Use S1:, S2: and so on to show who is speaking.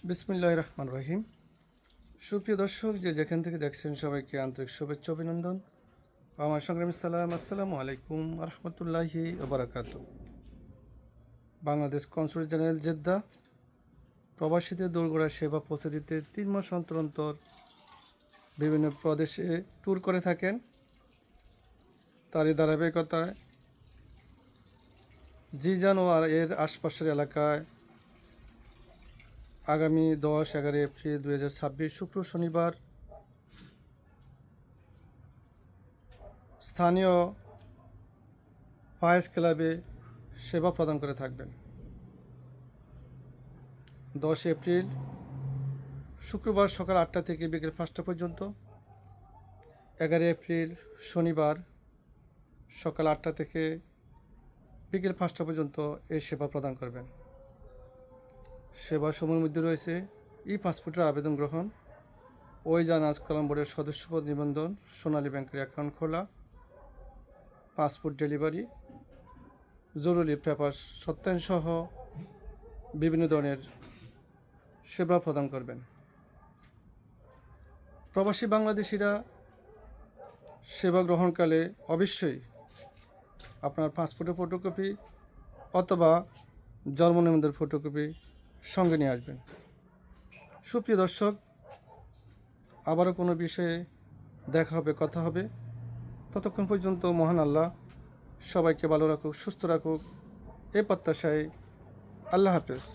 S1: বিসমিল্লাহির রহমানির রহিম। সুপ্রিয় দর্শক, যেখান থেকে দেখছেন সবাইকে আন্তরিক শুভেচ্ছা অভিনন্দন। আমার সংগ্রামী সালাম, আসসালামু আলাইকুম রহমতুল্লাহি ওবারাকাতু। বাংলাদেশ কনসুলেট জেনারেল জেদ্দা প্রবাসীদের দোরগোড়া সেবা পৌঁছে দিতে 3 মাস অন্তর অন্তর বিভিন্ন প্রদেশে ট্যুর করে থাকেন। তারই ধারাবাহিকতায় জিজান ও এর আশপাশের এলাকায় আগামী 10-11 এপ্রিল 2026 শুক্র শনিবার স্থানীয় ফায়ার্স ক্লাবে সেবা প্রদান করে থাকবেন। 10 এপ্রিল শুক্রবার সকাল 8টা থেকে বিকেল 5টা পর্যন্ত, 11 এপ্রিল শনিবার সকাল 8টা থেকে বিকেল 5টা পর্যন্ত এই সেবা প্রদান করবেন। সেবা সমূহের মধ্যে রয়েছে পাসপোর্টের আবেদন গ্রহণ, জাহাজ কলাম বোর্ডের সদস্যপদ নিবন্ধন, সোনালী ব্যাংকের অ্যাকাউন্ট খোলা, পাসপোর্ট ডেলিভারি, জরুরি পেপার সত্যায়নসহ বিভিন্ন ধরনের সেবা প্রদান করবেন। প্রবাসী বাংলাদেশিরা সেবা গ্রহণকালে অবশ্যই আপনার পাসপোর্টের ফটোকপি অথবা জন্ম নিবন্ধনের ফটোকপি সঙ্গে নিয়ে আসবেন। সুপ্রিয় দর্শক, আবারও কোনো বিষয়ে দেখা হবে, কথা হবে। ততক্ষণ পর্যন্ত মহান আল্লাহ সবাইকে ভালো রাখুক, সুস্থ রাখুক, এই প্রত্যাশায় আল্লাহ হাফেজ।